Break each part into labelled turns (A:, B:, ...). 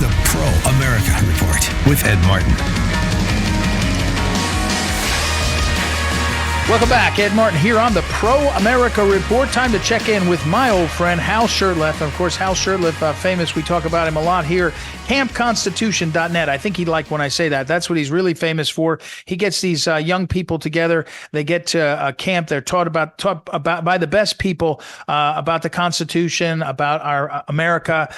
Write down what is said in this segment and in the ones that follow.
A: the Pro America Report with Ed Martin.
B: Welcome back. Ed Martin here on the Pro America Report. Time to check in with my old friend, Hal Shurtleff. And of course, Hal Shurtleff, famous. We talk about him a lot here. CampConstitution.net. I think he'd like when I say that. That's what he's really famous for. He gets these young people together. They get to a camp. They're taught about by the best people about the Constitution, about our America,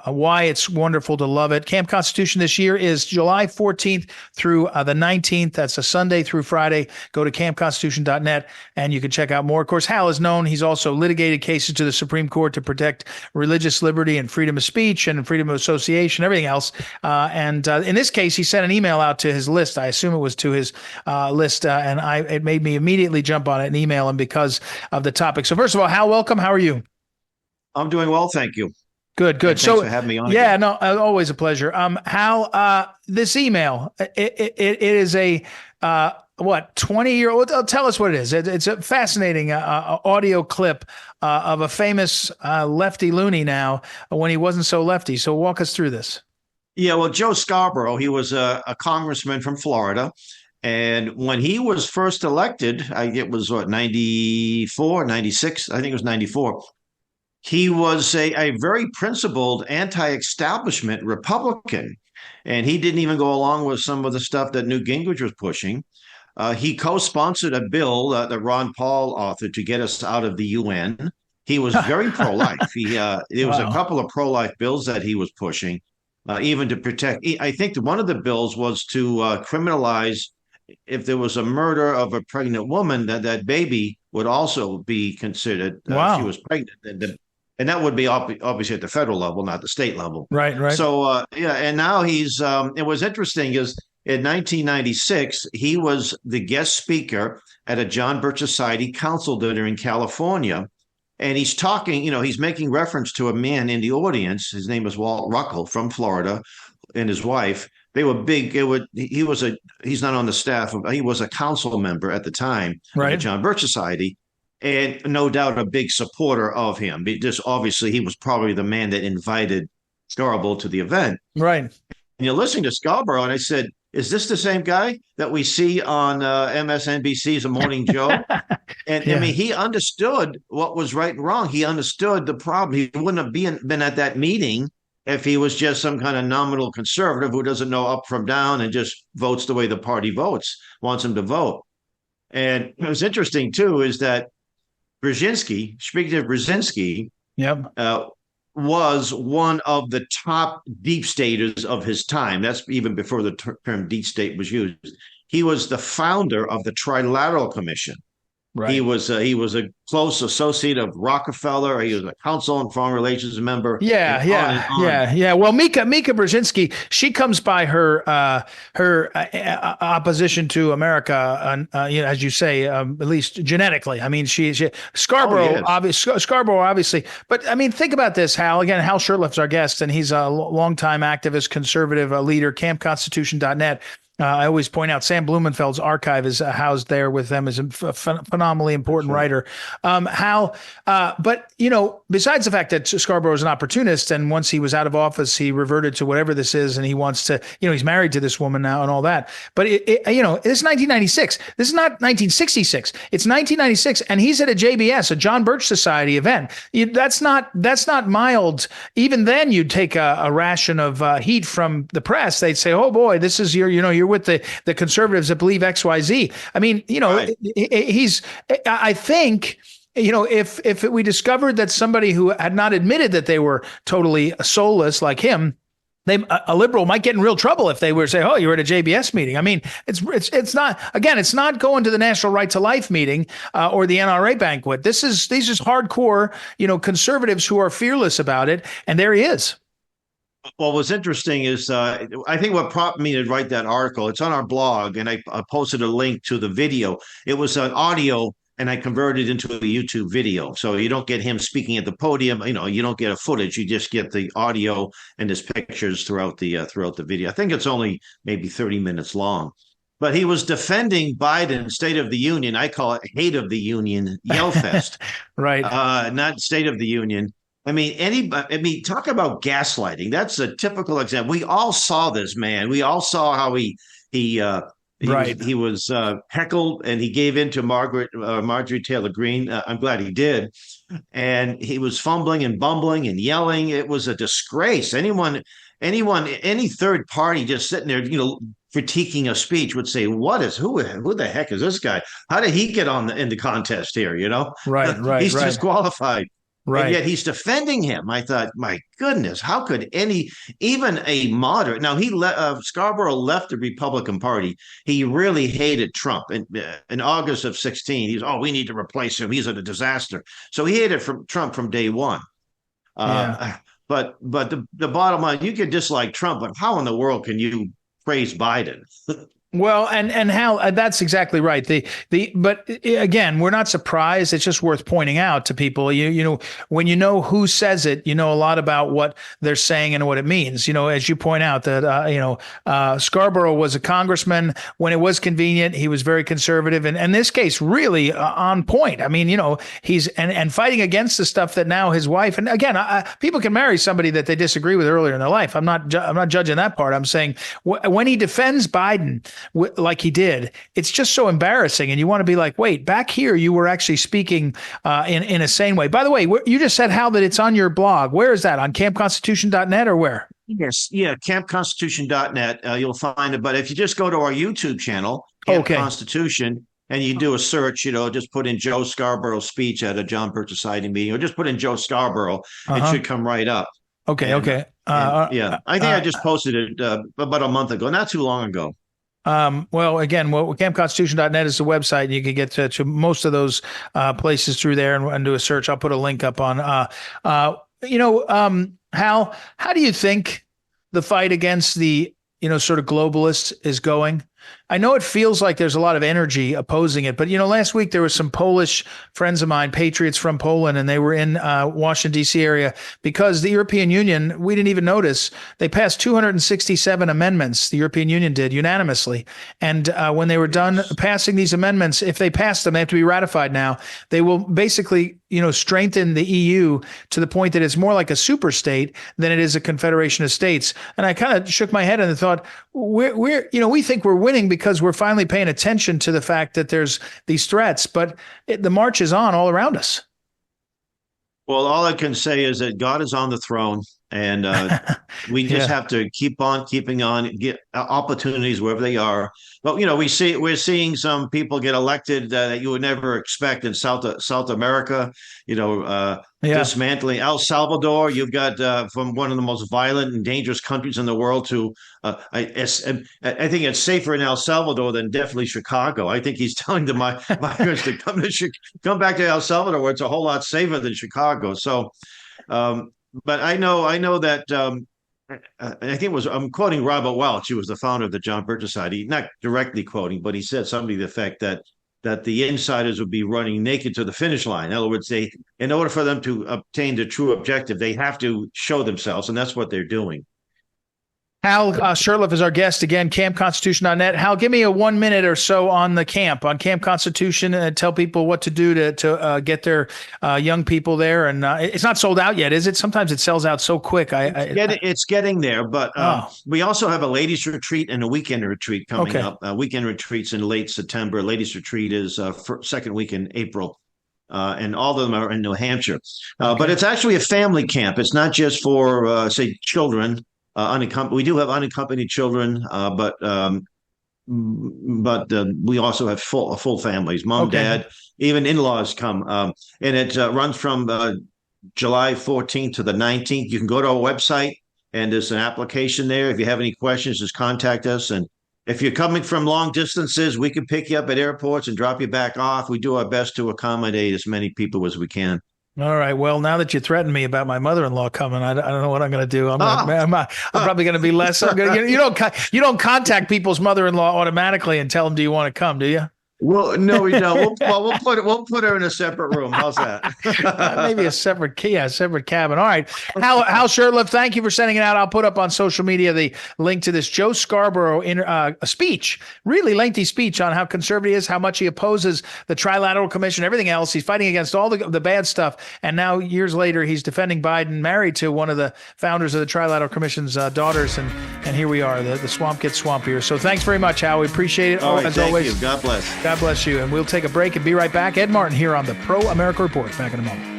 B: why it's wonderful to love it. Camp Constitution this year is July 14th through the 19th. That's a Sunday through Friday. Go to CampConstitution.net and you can check out more. Of course, Hal is known. He's also litigated cases to the Supreme Court to protect religious liberty and freedom of speech and freedom of association, everything else. And in this case, he sent an email out to his list. I assume it was to his list, and it made me immediately jump on it and email him because of the topic. So first of all, Hal, welcome. How are you?
C: I'm doing well, thank you.
B: Good.
C: Thanks for having me on.
B: Yeah,
C: again.
B: no, always a pleasure. Hal, this email, it is a 20-year-old? Tell us what it is. It's a fascinating audio clip of a famous lefty loony now when he wasn't so lefty. So walk us through this.
C: Yeah, well, Joe Scarborough, he was a congressman from Florida. And when he was first elected, it was 94, 96, I think it was 94. He was a very principled anti-establishment Republican. And he didn't even go along with some of the stuff that Newt Gingrich was pushing. He co-sponsored a bill that Ron Paul authored to get us out of the UN. He was very pro-life. There was a couple of pro-life bills that he was pushing, even to protect. I think one of the bills was to criminalize if there was a murder of a pregnant woman, that baby would also be considered if she was pregnant. And that would be obviously at the federal level, not the state level.
B: Right.
C: So, and now it was interesting is in 1996, he was the guest speaker at a John Birch Society council dinner in California. And he's talking, he's making reference to a man in the audience. His name is Walt Ruckel from Florida, and his wife. They were big. He's not on the staff. He was a council member at the time of the John Birch Society. And no doubt a big supporter of him. Just obviously, he was probably the man that invited Scarborough to the event.
B: Right.
C: And you're listening to Scarborough, and I said, is this the same guy that we see on MSNBC's A Morning Joe? And I mean, he understood what was right and wrong. He understood the problem. He wouldn't have been at that meeting if he was just some kind of nominal conservative who doesn't know up from down and just votes the way the party wants him to vote. And it was interesting, too, is that Brzezinski, speaking of Brzezinski, was one of the top deep staters of his time. That's even before the term deep state was used. He was the founder of the Trilateral Commission. Right. He was a close associate of Rockefeller. He was a council and foreign relations member.
B: Yeah. Well, Mika Brzezinski, she comes by her opposition to America, as you say, at least genetically. I mean, Scarborough, obviously. But I mean, think about this, Hal. Again, Hal Shurtleff's our guest, and he's a longtime activist, conservative leader. CampConstitution.net. I always point out Sam Blumenfeld's archive is housed there with them as a phenomenally important writer. But, besides the fact that Scarborough is an opportunist, and once he was out of office, he reverted to whatever this is, and he wants to, he's married to this woman now and all that. But, it's 1996. This is not 1966. It's 1996, and he's at a JBS, a John Birch Society event. That's not mild. Even then, you'd take a ration of heat from the press. They'd say, oh, boy, this is you're with the conservatives that believe XYZ. I mean, I think, if we discovered that somebody who had not admitted that they were totally soulless like him, a liberal might get in real trouble if they were to say, oh, you were at a JBS meeting. I mean, it's not going to the National Right to Life meeting or the NRA banquet. These are hardcore, conservatives who are fearless about it. And there he is.
C: Well, what's interesting is I think what prompted me to write that article, it's on our blog, and I posted a link to the video. It was an audio, and I converted it into a YouTube video. So you don't get him speaking at the podium. You don't get a footage. You just get the audio and his pictures throughout the video. I think it's only maybe 30 minutes long. But he was defending Biden's State of the Union. I call it Hate of the Union Yell Fest.
B: Right.
C: Not State of the Union. Talk about gaslighting. That's a typical example. We all saw this man. We all saw how he
B: Right.
C: he was heckled, and he gave in to Marjorie Taylor Greene. I'm glad he did, and he was fumbling and bumbling and yelling. It was a disgrace. Any third party just sitting there, critiquing a speech would say, who the heck is this guy? How did he get in the contest here?
B: Right, right,
C: He's
B: right.
C: disqualified. And
B: Right.
C: yet he's defending him. I thought, my goodness, how could even a moderate? Now Scarborough left the Republican Party. He really hated Trump. In August of 2016, we need to replace him. He's a disaster. So he hated Trump from day one.
B: Yeah.
C: But the bottom line, you can dislike Trump, but how in the world can you praise Biden?
B: Well, and how that's exactly right. But again, we're not surprised. It's just worth pointing out to people. When you know who says it, you know a lot about what they're saying and what it means. As you point out that Scarborough was a congressman when it was convenient. He was very conservative, and in this case, really on point. I mean, he's and fighting against the stuff that now his wife. And again, people can marry somebody that they disagree with earlier in their life. I'm not judging that part. I'm saying when he defends Biden like he did, it's just so embarrassing. And you want to be like, wait, back here, you were actually speaking in a sane way. By the way, you just said, Hal, that it's on your blog. Where is that? On campconstitution.net or where?
C: Yes. Yeah. Campconstitution.net. You'll find it. But if you just go to our YouTube channel, Camp Constitution, and you do a search, just put in Joe Scarborough speech at a John Birch Society meeting, or just put in Joe Scarborough. It should come right up.
B: Okay. Okay.
C: Yeah. I think I just posted it about a month ago, not too long ago.
B: Campconstitution.net is the website, and you can get to most of those places through there and do a search. I'll put a link up on. Hal, how do you think the fight against the sort of globalists is going? I know it feels like there's a lot of energy opposing it, but last week there were some Polish friends of mine, patriots from Poland, and they were in Washington D.C. area because the European Union, we didn't even notice, they passed 267 amendments. The European Union did unanimously, and when they were done passing these amendments, if they passed them, they have to be ratified now. They will basically strengthen the EU to the point that it's more like a super state than it is a confederation of states. And I kind of shook my head and thought, we think we're winning because we're finally paying attention to the fact that there's these threats, but the march is on all around us.
C: Well, all I can say is that God is on the throne, and we just have to keep on keeping on, get opportunities wherever they are. But we're seeing some people get elected that you would never expect in South America. Dismantling El Salvador. You've got from one of the most violent and dangerous countries in the world to I think it's safer in El Salvador than definitely Chicago. I think he's telling the migrants to come back to El Salvador, where it's a whole lot safer than Chicago. So, but I know that. I think I'm quoting Robert Welch, who was the founder of the John Birch Society, not directly quoting, but he said something to the effect that the insiders would be running naked to the finish line. In other words, in order for them to obtain the true objective, they have to show themselves, and that's what they're doing.
B: Hal Shurtleff is our guest again, campconstitution.net. Hal, give me a 1 minute or so on Camp Constitution, and tell people what to do to get their young people there. And it's not sold out yet, is it? Sometimes it sells out so quick.
C: It's getting there, but we also have a ladies' retreat and a weekend retreat coming up. Weekend retreats in late September. Ladies' retreat is second week in April. And all of them are in New Hampshire. But it's actually a family camp. It's not just for, say, children. We do have unaccompanied children, but we also have full families, mom, dad, even in-laws come. And it runs from July 14th to the 19th. You can go to our website, and there's an application there. If you have any questions, just contact us. And if you're coming from long distances, we can pick you up at airports and drop you back off. We do our best to accommodate as many people as we can.
B: All right. Well, now that you threatened me about my mother-in-law coming, I don't know what I'm going to do. I'm probably going to be less. You don't contact people's mother-in-law automatically and tell them, "Do you want to come?" Do you?
C: Well, no, we don't. We'll put her in a separate room. How's that?
B: Maybe a separate key, a separate cabin. All right. Hal Shurtleff, thank you for sending it out. I'll put up on social media the link to this Joe Scarborough a speech, really lengthy speech on how conservative he is, how much he opposes the Trilateral Commission, everything else. He's fighting against all the bad stuff. And now, years later, he's defending Biden, married to one of the founders of the Trilateral Commission's daughters. And here we are. The swamp gets swampier. So thanks very much, Hal. We appreciate it.
C: All right,
B: as
C: thank
B: always.
C: you. God bless.
B: God bless you. And we'll take a break and be right back. Ed Martin here on the Pro America Report. Back in a moment.